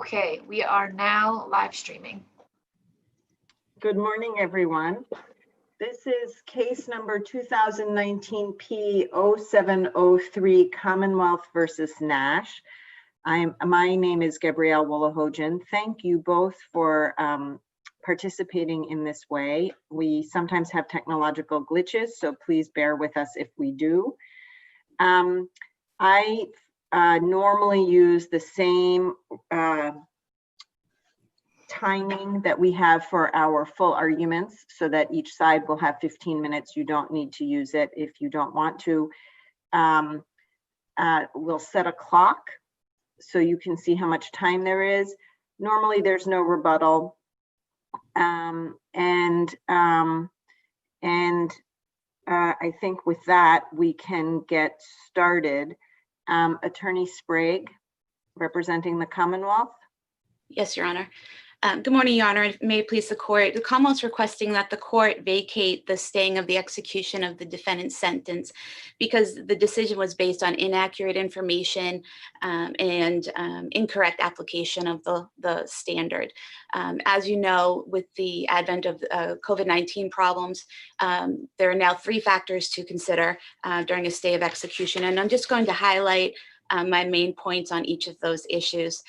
Okay, we are now live streaming. Good morning, everyone. This is case number 2019 P0703, Commonwealth versus Nash. My name is Gabrielle Wolohojian. Thank you both for participating in this way. We sometimes have technological glitches, so please bear with us if we do. I normally use the same timing that we have for our full arguments so that each side will have 15 minutes. You don't need to use it if you don't want to. We'll set a clock so you can see how much time there is. Normally there's no rebuttal. I think with that, we can get started. Attorney Sprague, representing the Commonwealth. Yes, Your Honor. Good morning, Your Honor. May it please the court. The Commonwealth is requesting that the court vacate the staying of the execution of the defendant's sentence because the decision was based on inaccurate information and incorrect application of the standard. As you know, with the advent of COVID-19 problems, there are now 3 factors to consider during a stay of execution. And I'm just going to highlight my main points on each of those issues.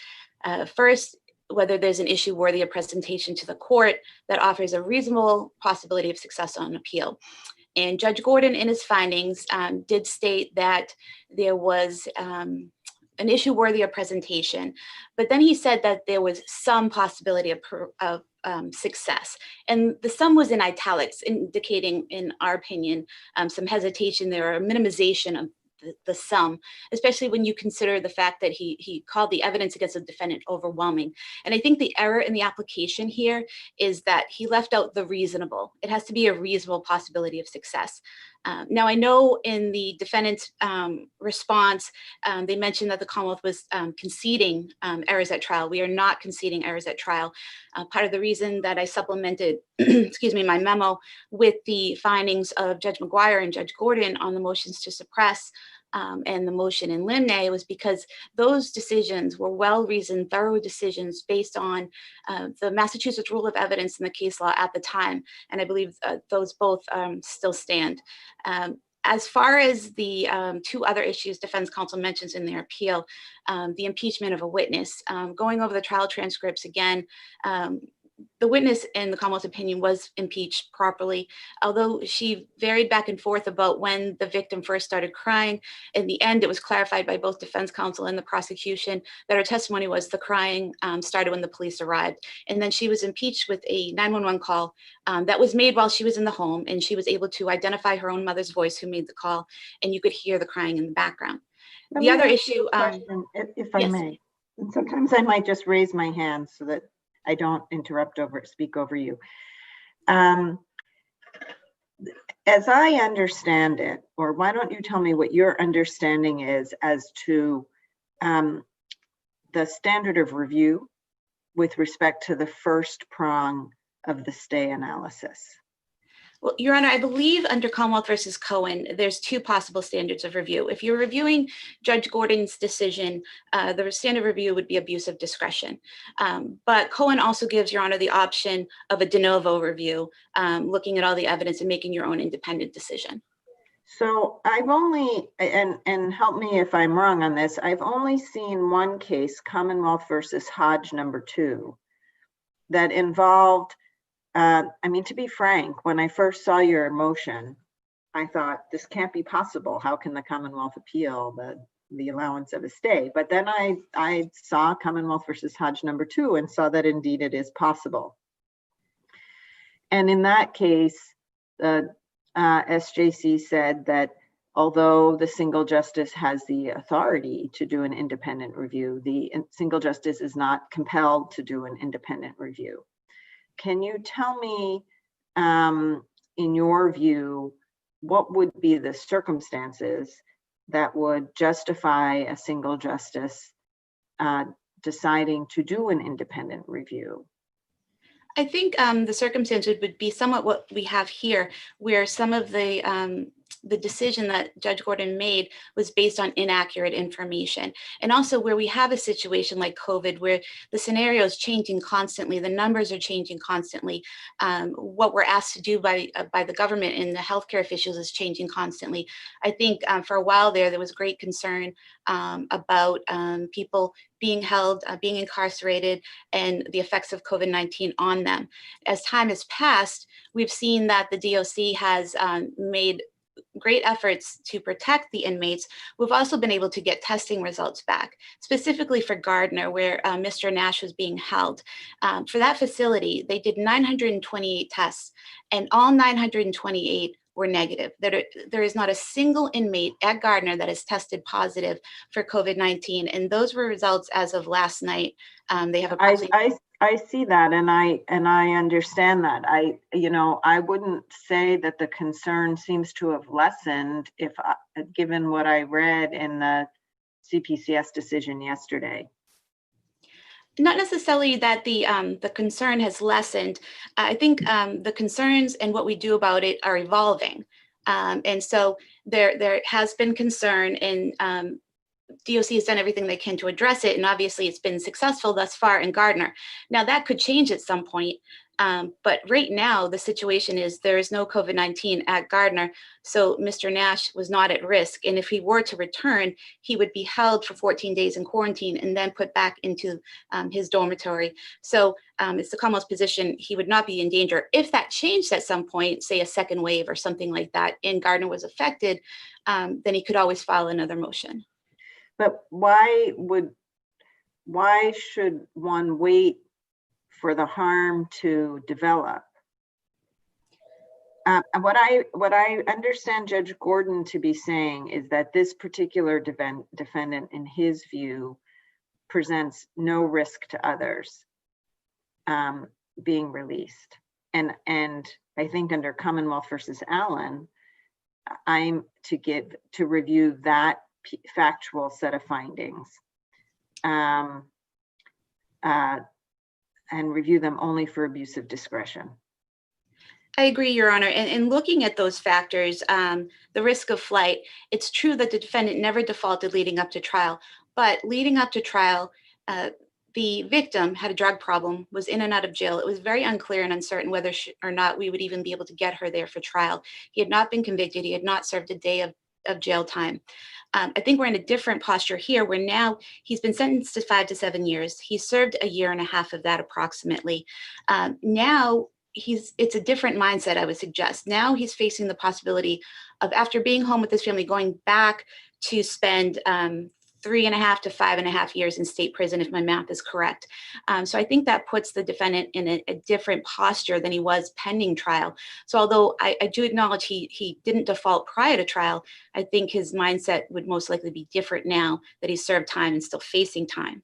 First, whether there's an issue worthy of presentation to the court that offers a reasonable possibility of success on appeal. And Judge Gordon, in his findings, did state that there was an issue worthy of presentation, but then he said that there was some possibility of success. And the sum was in italics, indicating, in our opinion, some hesitation there or minimization of the sum, especially when you consider the fact that he called the evidence against the defendant overwhelming. And I think the error in the application here is that he left out the reasonable. It has to be a reasonable possibility of success. Now, I know in the defendant's response, they mentioned that the Commonwealth was conceding errors at trial. We are not conceding errors at trial. Part of the reason that I supplemented, excuse me, my memo with the findings of Judge Mcgowan and Judge Gordon on the motions to suppress and the motion in limine was because those decisions were well-reasoned, thorough decisions based on the Massachusetts rule of evidence in the case law at the time. And I believe those both still stand. As far as the 2 other issues defense counsel mentions in their appeal, the impeachment of a witness, going over the trial transcripts again, the witness, in the Commonwealth's opinion, was impeached properly. Although she varied back and forth about when the victim first started crying, in the end, it was clarified by both defense counsel and the prosecution that her testimony was the crying started when the police arrived. And then she was impeached with a 911 call that was made while she was in the home, and she was able to identify her own mother's voice who made the call, and you could hear the crying in the background. The other issue, if I may, and sometimes I might just raise my hand so that I don't speak over you. As I understand it, or why don't you tell me what your understanding is as to the standard of review with respect to the first prong of the stay analysis? Well, Your Honor, I believe under Commonwealth versus Mcgowan, there's 2 possible standards of review. If you're reviewing Judge Gordon's decision, the standard review would be abuse of discretion. But Mcgowan also gives, Your Honor, the option of a de novo review, looking at all the evidence and making your own independent decision. So I've only, and help me if I'm wrong on this, I've only seen one case, Commonwealth versus Hodge number 2, that involved, I mean, to be frank, when I first saw your motion, I thought this can't be possible. How can the Commonwealth appeal the allowance of a stay? But then I saw Commonwealth versus Hodge number 2 and saw that indeed it is possible. And in that case, the SJC said that although the single justice has the authority to do an independent review, the single justice is not compelled to do an independent review. Can you tell me, in your view, what would be the circumstances that would justify a single justice deciding to do an independent review? I think the circumstances would be somewhat what we have here, where some of the the decision that Judge Gordon made was based on inaccurate information. And also where we have a situation like COVID, where the scenario is changing constantly, the numbers are changing constantly. What we're asked to do by the government and the healthcare officials is changing constantly. I think for a while there was great concern about people being held, being incarcerated, and the effects of COVID-19 on them. As time has passed, we've seen that the DOC has made great efforts to protect the inmates. We've also been able to get testing results back, specifically for Gardner, where Mr. Nash was being held. For that facility, they did 928 tests, and all 928 were negative. There is not a single inmate at Gardner that has tested positive for COVID-19, and those were results as of last night. They have I see that, and I understand that. I wouldn't say that the concern seems to have lessened given what I read in the CPCS decision yesterday. Not necessarily that the concern has lessened. I think the concerns and what we do about it are evolving. And so there has been concern, and DOC has done everything they can to address it. And obviously it's been successful thus far in Gardner. Now that could change at some point. But right now the situation is there is no COVID-19 at Gardner. So Mr. Nash was not at risk. And if he were to return, he would be held for 14 days in quarantine and then put back into his dormitory. So it's the Commonwealth's position he would not be in danger. If that changed at some point, say a second wave or something like that, and Gardner was affected, then he could always file another motion. But why should one wait for the harm to develop? What I understand Judge Gordon to be saying is that this particular defendant, in his view, presents no risk to others being released. And I think under Commonwealth versus Allen, I'm to review that factual set of findings and review them only for abuse of discretion. I agree, Your Honor. And looking at those factors, the risk of flight, it's true that the defendant never defaulted leading up to trial, but leading up to trial, the victim had a drug problem, was in and out of jail. It was very unclear and uncertain whether or not we would even be able to get her there for trial. He had not been convicted. He had not served a day of jail time. I think we're in a different posture here where now he's been sentenced to 5 to 7 years. He served a year and a half of that approximately. Now it's a different mindset, I would suggest. Now he's facing the possibility of, after being home with his family, going back to spend 3.5 to 5.5 years in state prison, if my math is correct. So I think that puts the defendant in a different posture than he was pending trial. So although I do acknowledge he didn't default prior to trial, I think his mindset would most likely be different now that he's served time and still facing time.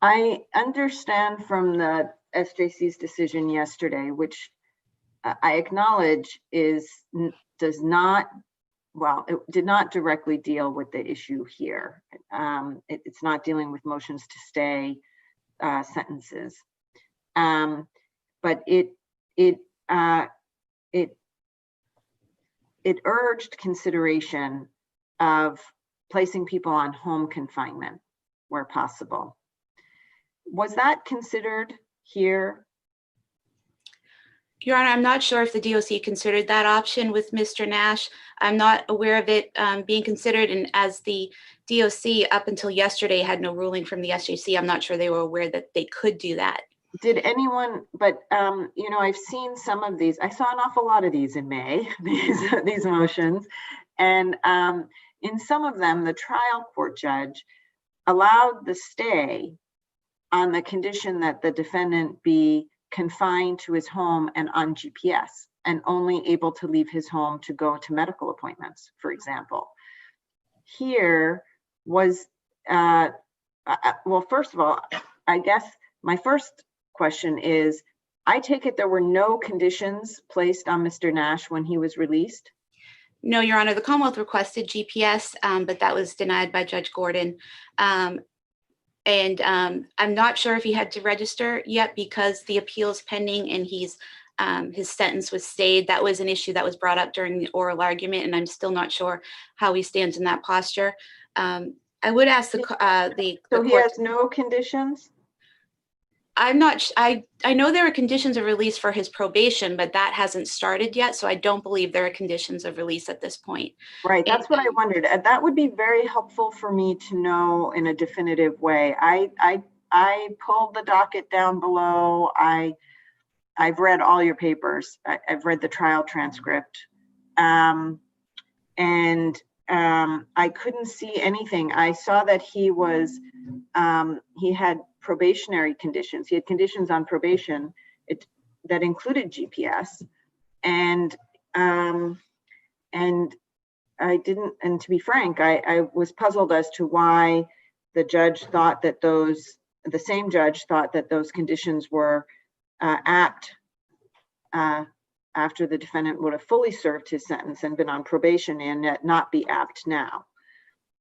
I understand from the SJC's decision yesterday, which I acknowledge it did not directly deal with the issue here. It's not dealing with motions to stay sentences, but it urged consideration of placing people on home confinement where possible. Was that considered here? Your Honor, I'm not sure if the DOC considered that option with Mr. Nash. I'm not aware of it being considered, and as the DOC up until yesterday had no ruling from the SJC, I'm not sure they were aware that they could do that. Did anyone, but I've seen some of these. I saw an awful lot of these in May, these motions, and in some of them, the trial court judge allowed the stay on the condition that the defendant be confined to his home and on GPS and only able to leave his home to go to medical appointments, for example. Here was, well, first of all, I guess my first question is, I take it there were no conditions placed on Mr. Nash when he was released? No, Your Honor, the Commonwealth requested GPS, but that was denied by Judge Gordon. And I'm not sure if he had to register yet because the appeal is pending and he's his sentence was stayed. That was an issue that was brought up during the oral argument, and I'm still not sure how he stands in that posture. I would ask the So he court. has no conditions? I'm not, I know there are conditions of release for his probation, but that hasn't started yet. So I don't believe there are conditions of release at this point. Right, that's what I wondered. That would be very helpful for me to know in a definitive way. I pulled the docket down below. I've read all your papers. I've read the trial transcript. And I couldn't see anything. I saw that he had probationary conditions. He had conditions on probation that included GPS, and I didn't. And to be frank, I was puzzled as to why the judge thought that the same judge thought that those conditions were apt after the defendant would have fully served his sentence and been on probation, and yet not be apt now.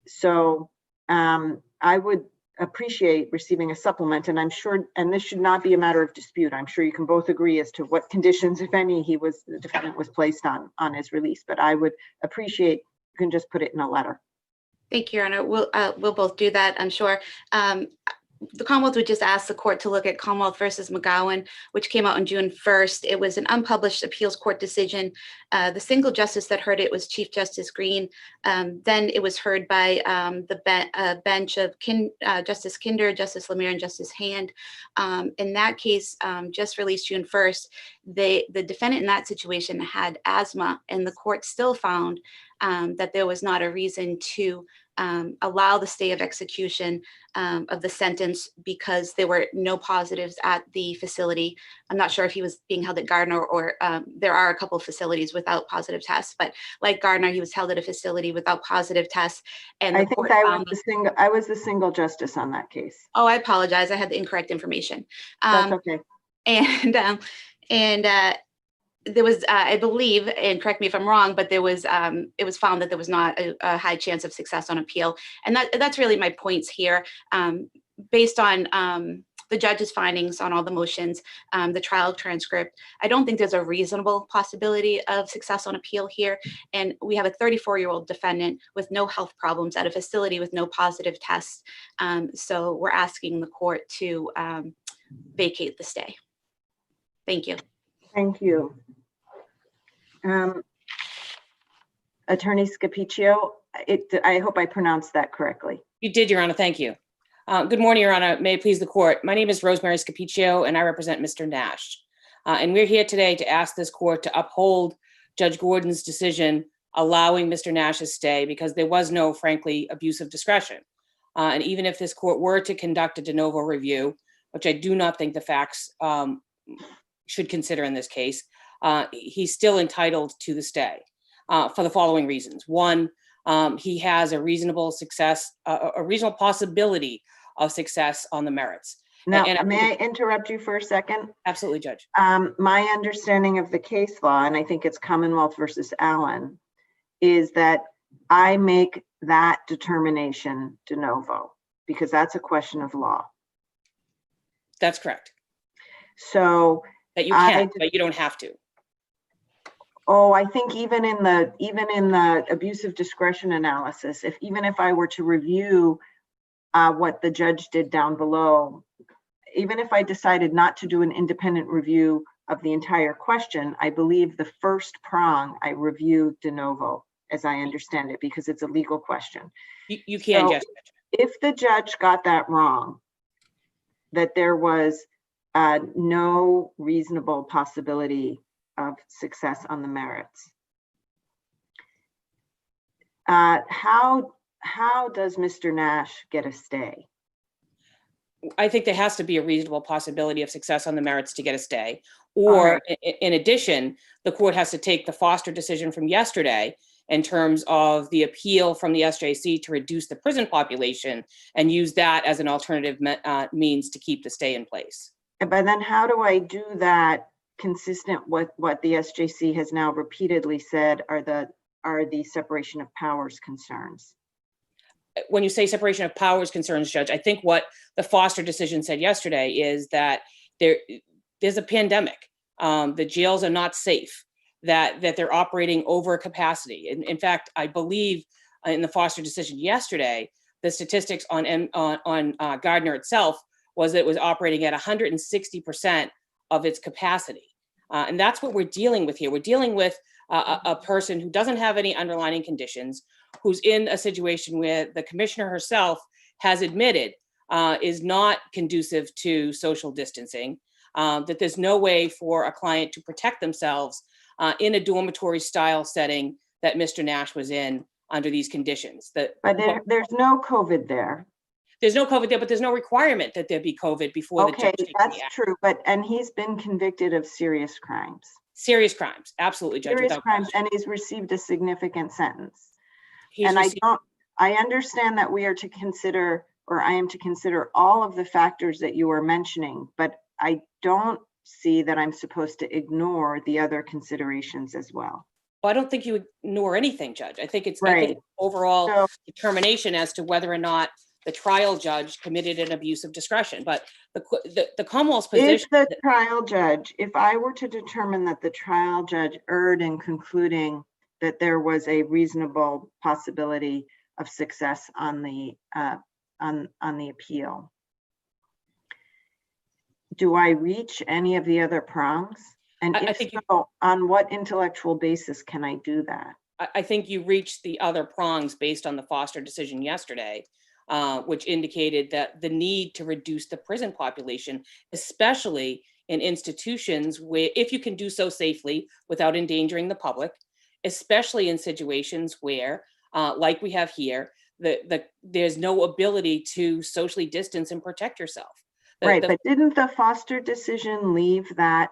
So I would appreciate receiving a supplement, and I'm sure, and this should not be a matter of dispute. I'm sure you can both agree as to what conditions, if any, the defendant was placed on his release. But I would appreciate, you can just put it in a letter. Thank you, Your Honor. We'll both do that, I'm sure. The Commonwealth would just ask the court to look at Commonwealth versus Mcgowan, which came out on June 1st. It was an unpublished appeals court decision. The single justice that heard it was Chief Justice Green. Then it was heard by the bench of Justice Kinder, Justice Lemire, and Justice Hand. In that case, just released June 1st, the defendant in that situation had asthma, and the court still found that there was not a reason to allow the stay of execution of the sentence because there were no positives at the facility. I'm not sure if he was being held at Gardner or there are a couple of facilities without positive tests, but like Gardner, he was held at a facility without positive tests. And I think I was the single justice on that case. Oh, I apologize. I had the incorrect information. That's okay. And there was, I believe, and correct me if I'm wrong, but there was, it was found that there was not a high chance of success on appeal. And that's really my points here. Based on the judge's findings on all the motions, the trial transcript, I don't think there's a reasonable possibility of success on appeal here. And we have a 34-year-old defendant with no health problems at a facility with no positive tests. So we're asking the court to vacate the stay. Thank you. Thank you. Attorney Scapiccio, I hope I pronounced that correctly. You did, Your Honor. Thank you. Good morning, Your Honor. May it please the court. My name is Rosemary Scapiccio, and I represent Mr. Nash. And we're here today to ask this court to uphold Judge Gordon's decision allowing Mr. Nash's stay because there was no, frankly, abuse of discretion. And even if this court were to conduct a de novo review, which I do not think the facts should consider in this case, he's still entitled to the stay for the following reasons. One, he has a reasonable possibility of success on the merits. Now, may I interrupt you for a second? Absolutely, Judge. My understanding of the case law, and I think it's Commonwealth versus Allen, is that I make that determination de novo because that's a question of law. That's correct. So that you can, but you don't have to. Oh, I think even in the abuse of discretion analysis, even if I were to review what the judge did down below, even if I decided not to do an independent review of the entire question, I believe the first prong I review de novo, as I understand it, because it's a legal question. You can, so yes. If the judge got that wrong, that there was no reasonable possibility of success on the merits, how does Mr. Nash get a stay? I think there has to be a reasonable possibility of success on the merits to get a stay. Or in addition, the court has to take the Foster decision from yesterday in terms of the appeal from the SJC to reduce the prison population and use that as an alternative means to keep the stay in place. But then how do I do that consistent with what the SJC has now repeatedly said are the separation of powers concerns? When you say separation of powers concerns, Judge, I think what the Foster decision said yesterday is that there's a pandemic. the jails are not safe, that they're operating over capacity. In fact, I believe in the Foster decision yesterday, the statistics on Gardner itself was that it was operating at 160% of its capacity. And that's what we're dealing with here. We're dealing with a person who doesn't have any underlying conditions, who's in a situation where the commissioner herself has admitted is not conducive to social distancing, that there's no way for a client to protect themselves in a dormitory style setting that Mr. Nash was in under these conditions. But there's no COVID there. There's no COVID there, but there's no requirement that there be COVID before the judge takes that's the action. true. And he's been convicted of serious crimes. Serious crimes, absolutely, Judge. Serious crimes, and he's received a significant sentence. And I understand that we are to consider, or I am to consider, all of the factors that you are mentioning, but I don't see that I'm supposed to ignore the other considerations as well. Well, I don't think you ignore anything, Judge. I think it's Right. overall determination as to whether or not the trial judge committed an abuse of discretion. But the Commonwealth's position— if I were to determine that the trial judge erred in concluding that there was a reasonable possibility of success on the appeal, do I reach any of the other prongs? And on what intellectual basis can I do that? I think you reached the other prongs based on the Foster decision yesterday, which indicated that the need to reduce the prison population, especially in institutions where, if you can do so safely without endangering the public, especially in situations where, like we have here, there's no ability to socially distance and protect yourself. But didn't the Foster decision leave the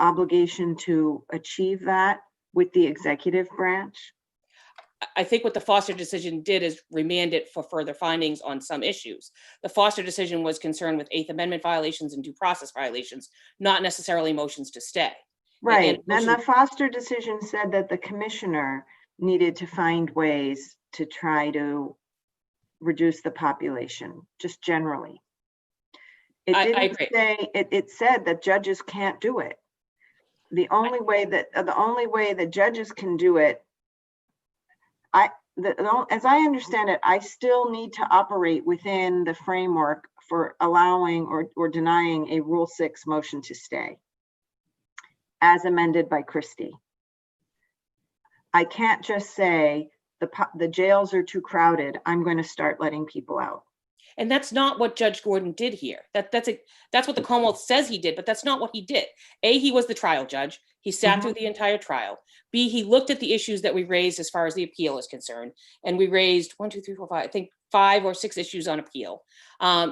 obligation to achieve that with the executive branch? I think what the Foster decision did is remand it for further findings on some issues. The Foster decision was concerned with Eighth Amendment violations and due process violations, not necessarily motions to stay. Right. And the Foster decision said that the commissioner needed to find ways to try to reduce the population, just generally. It said that judges can't do it. The only way that judges can do it, as I understand it, I still need to operate within the framework for allowing or denying a Rule 6 motion to stay, as amended by Christie. I can't just say the jails are too crowded, I'm going to start letting people out. And that's not what Judge Gordon did here. That's what the Commonwealth says he did, but that's not what he did. A, he was the trial judge. He sat through the entire trial. B, he looked at the issues that we raised as far as the appeal is concerned. And we raised 5 or 6 issues on appeal.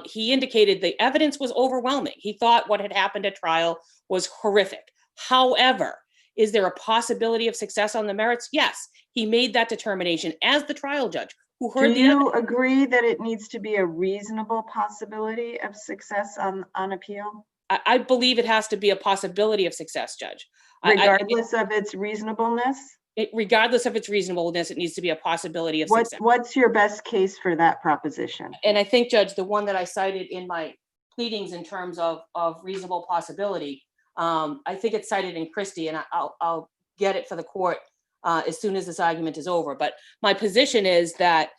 He indicated the evidence was overwhelming. He thought what had happened at trial was horrific. However, is there a possibility of success on the merits? Yes, he made that determination as the trial judge. Do you agree that it needs to be a reasonable possibility of success on appeal? I believe it has to be a possibility of success, Judge. Regardless of its reasonableness? Regardless of its reasonableness, it needs to be a possibility of success. What's your best case for that proposition? And I think, Judge, the one that I cited in my pleadings in terms of reasonable possibility, I think it's cited in Christie, and I'll get it for the court as soon as this argument is over. But my position is that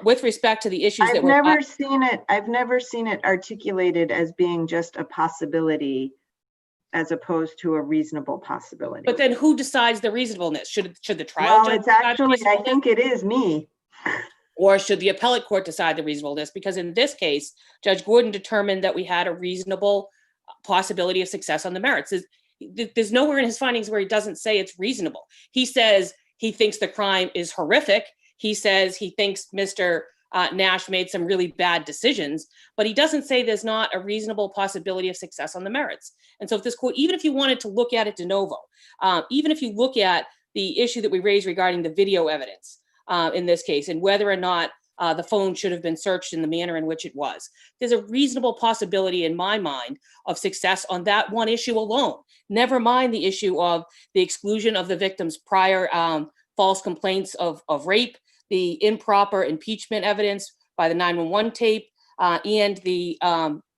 with respect to the issues I've never seen it articulated as being just a possibility as opposed to a reasonable possibility. But then who decides the reasonableness? Should the trial judge? It's actually, I think it is me. Or should the appellate court decide the reasonableness? Because in this case, Judge Gordon determined that we had a reasonable possibility of success on the merits. There's nowhere in his findings where he doesn't say it's reasonable. He says he thinks the crime is horrific. He says he thinks Mr. Nash made some really bad decisions, but he doesn't say there's not a reasonable possibility of success on the merits. And so if this court, even if you wanted to look at it de novo, even if you look at the issue that we raised regarding the video evidence in this case, and whether or not the phone should have been searched in the manner in which it was, there's a reasonable possibility in my mind of success on that one issue alone. Never mind the issue of the exclusion of the victim's prior false complaints of rape, the improper impeachment evidence by the 911 tape, and the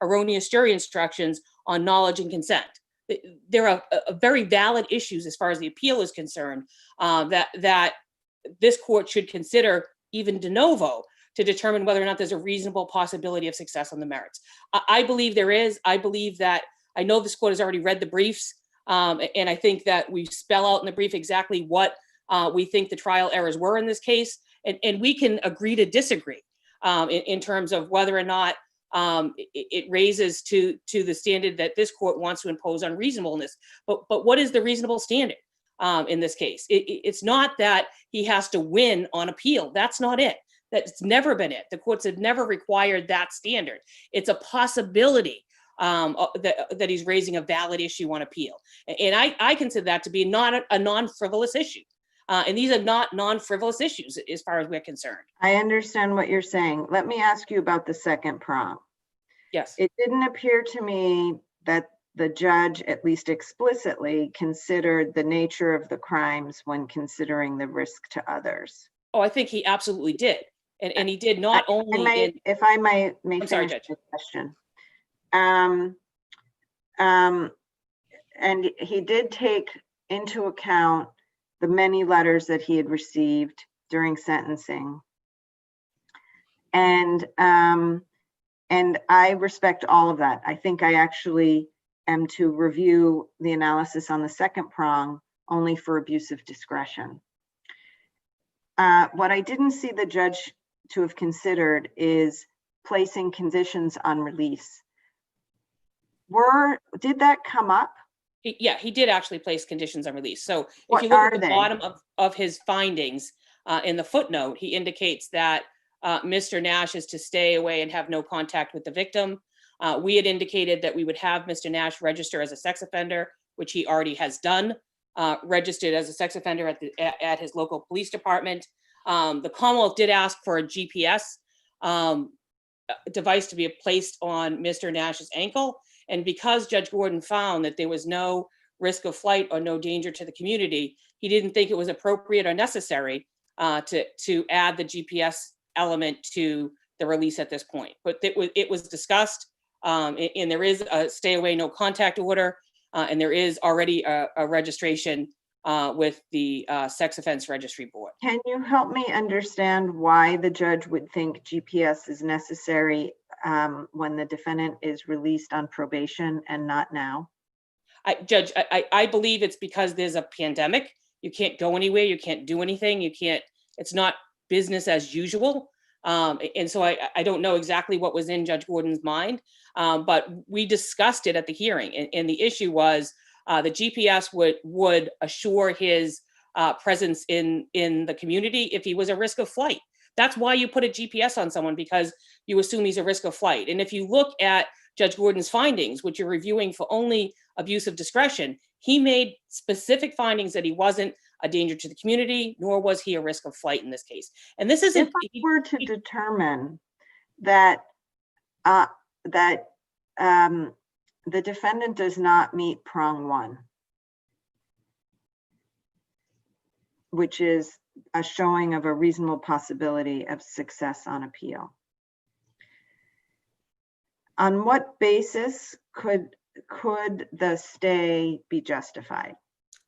erroneous jury instructions on knowledge and consent. there are very valid issues as far as the appeal is concerned that this court should consider even de novo to determine whether or not there's a reasonable possibility of success on the merits. I believe there is. I believe that, I know this court has already read the briefs, and I think that we spell out in the brief exactly what we think the trial errors were in this case, and we can agree to disagree in terms of whether or not it raises to the standard that this court wants to impose on reasonableness. But what is the reasonable standard in this case? It's not that he has to win on appeal. That's not it. That's never been it. The courts have never required that standard. It's a possibility that he's raising a valid issue on appeal. And I consider that to be not a non-frivolous issue. And these are not non-frivolous issues as far as we're concerned. I understand what you're saying. Let me ask you about the second prong. Yes. It didn't appear to me that the judge, at least explicitly, considered the nature of the crimes when considering the risk to others. Oh, I think he absolutely did. And he did not only if I may I'm sorry, finish Judge. the question. And he did take into account the many letters that he had received during sentencing. And I respect all of that. I think I actually am to review the analysis on the second prong only for abuse of discretion. What I didn't see the judge to have considered is placing conditions on release. Did that come up? Yeah, he did actually place conditions on release. So What if you look are at the they? bottom of his findings in the footnote, he indicates that Mr. Nash is to stay away and have no contact with the victim. We had indicated that we would have Mr. Nash register as a sex offender, which he already has done, registered as a sex offender at his local police department. The Commonwealth did ask for a GPS device to be placed on Mr. Nash's ankle. And because Judge Gordon found that there was no risk of flight or no danger to the community, he didn't think it was appropriate or necessary to add the GPS element to the release at this point. But it was discussed, and there is a stay away, no contact order, and there is already a registration with the Sex Offense Registry Board. Can you help me understand why the judge would think GPS is necessary when the defendant is released on probation and not now? Judge, I believe it's because there's a pandemic. You can't go anywhere. You can't do anything. It's not business as usual. And so I don't know exactly what was in Judge Gordon's mind, but we discussed it at the hearing. And the issue was the GPS would assure his presence in the community if he was a risk of flight. That's why you put a GPS on someone, because you assume he's a risk of flight. And if you look at Judge Gordon's findings, which you're reviewing for only abuse of discretion, he made specific findings that he wasn't a danger to the community, nor was he a risk of flight in this case. And this isn't. If I were to determine that the defendant does not meet prong one, which is a showing of a reasonable possibility of success on appeal, on what basis could the stay be justified?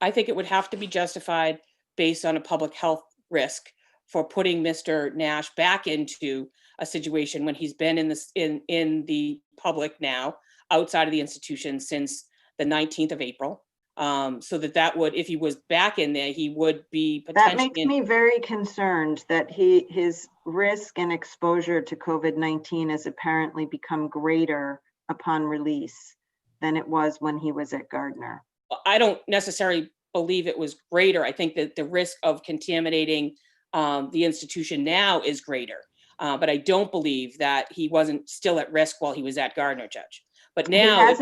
I think it would have to be justified based on a public health risk for putting Mr. Nash back into a situation when he's been in the public now, outside of the institution since the 19th of April. So that would, if he was back in there, he would be potentially. That makes me very concerned that his risk and exposure to COVID-19 has apparently become greater upon release than it was when he was at Gardner. I don't necessarily believe it was greater. I think that the risk of contaminating the institution now is greater. But I don't believe that he wasn't still at risk while he was at Gardner, Judge. But now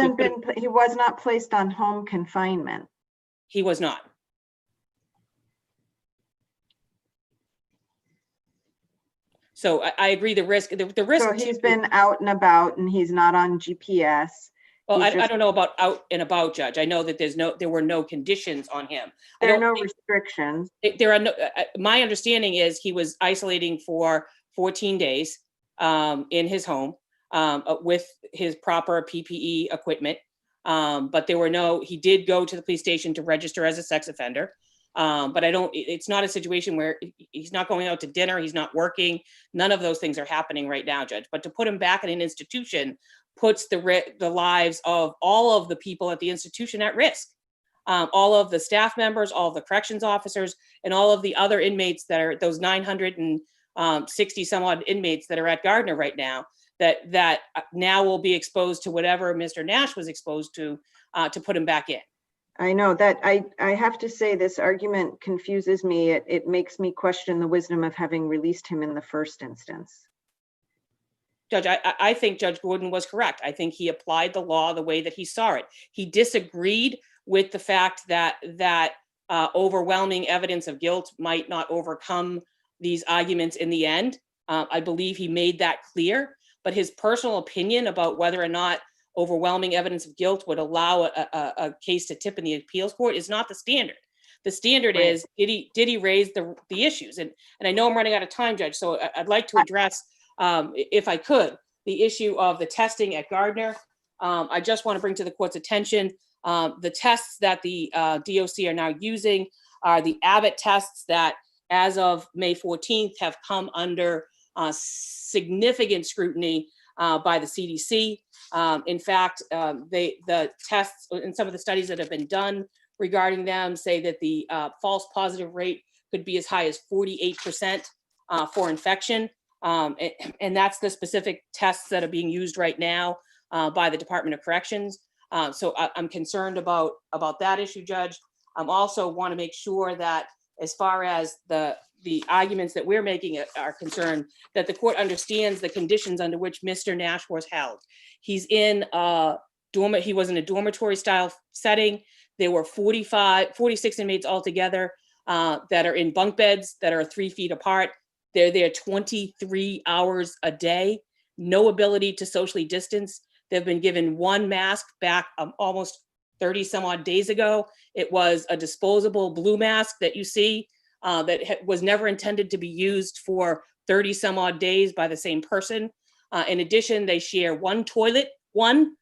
he was not placed on home confinement. He was not. So I agree. The risk. So he's been out and about, and he's not on GPS. Well, I don't know about out and about, Judge. I know that there were no conditions on him. There are no restrictions. There are no. My understanding is he was isolating for 14 days in his home with his proper PPE equipment. But he did go to the police station to register as a sex offender. But it's not a situation where he's not going out to dinner, he's not working. None of those things are happening right now, Judge. But to put him back in an institution puts the lives of all of the people at the institution at risk. All of the staff members, all of the corrections officers, and all of the other inmates that are those 960 some odd inmates that are at Gardner right now, that now will be exposed to whatever Mr. Nash was exposed to put him back in. I know that I have to say this argument confuses me. It makes me question the wisdom of having released him in the first instance. Judge, I think Judge Gordon was correct. I think he applied the law the way that he saw it. He disagreed with the fact that overwhelming evidence of guilt might not overcome these arguments in the end. I believe he made that clear, but his personal opinion about whether or not overwhelming evidence of guilt would allow a case to tip in the appeals court is not the standard. The standard Right. is, did he raise the issues? And I know I'm running out of time, Judge, so I'd like to address, if I could, the issue of the testing at Gardner. I just want to bring to the court's attention the tests that the DOC are now using are the Abbott tests that, as of May 14th, have come under significant scrutiny by the CDC. In fact, the tests and some of the studies that have been done regarding them say that the false positive rate could be as high as 48% for infection. And that's the specific tests that are being used right now by the Department of Corrections. So I'm concerned about that issue, Judge. I also want to make sure that as far as the arguments that we're making are concerned, that the court understands the conditions under which Mr. Nash was held. He was in a dormitory style setting. There were 46 inmates altogether that are in bunk beds that are 3 feet apart. They're there 23 hours a day, no ability to socially distance. They've been given one mask back almost 30 some odd days ago. It was a disposable blue mask that you see that was never intended to be used for 30 some odd days by the same person. In addition, they share one toilet, one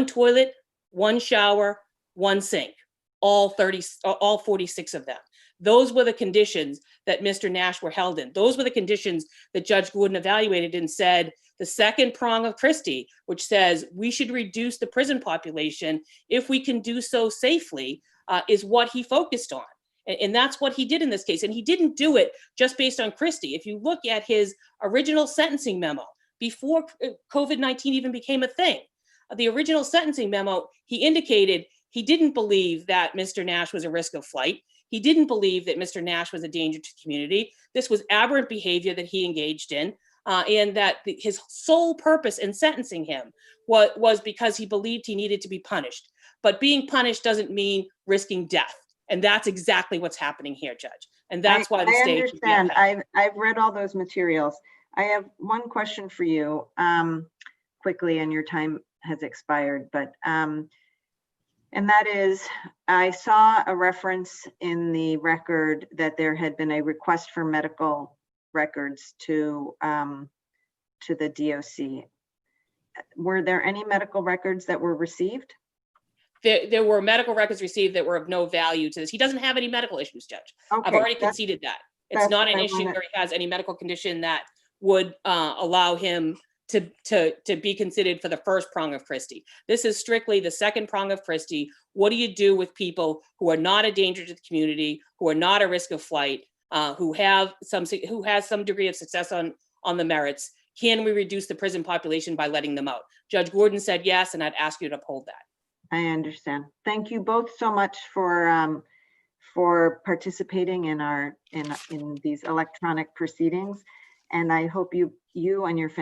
toilet, one shower, one sink, all 46 of them. Those were the conditions that Mr. Nash were held in. Those were the conditions that Judge Gordon evaluated and said the second prong of Christie, which says we should reduce the prison population if we can do so safely, is what he focused on. And that's what he did in this case. And he didn't do it just based on Christie. If you look at his original sentencing memo, before COVID-19 even became a thing, the original sentencing memo, he indicated he didn't believe that Mr. Nash was a risk of flight. He didn't believe that Mr. Nash was a danger to the community. This was aberrant behavior that he engaged in, and that his sole purpose in sentencing him was because he believed he needed to be punished. But being punished doesn't mean risking death. And that's exactly what's happening here, Judge. And that's why the state. I understand. I've read all those materials. I have one question for you quickly, and your time has expired, but and that is, I saw a reference in the record that there had been a request for medical records to the DOC. Were there any medical records that were received? There were medical records received that were of no value to this. He doesn't have any medical issues, Judge. Okay, I've already conceded that. It's not an issue where he has any medical condition that would allow him to be considered for the first prong of Christie. This is strictly the second prong of Christie. What do you do with people who are not a danger to the community, who are not a risk of flight, who has some degree of success on the merits? Can we reduce the prison population by letting them out? Judge Gordon said yes, and I'd ask you to uphold that. I understand. Thank you both so much for participating in these electronic proceedings, and I hope you and your family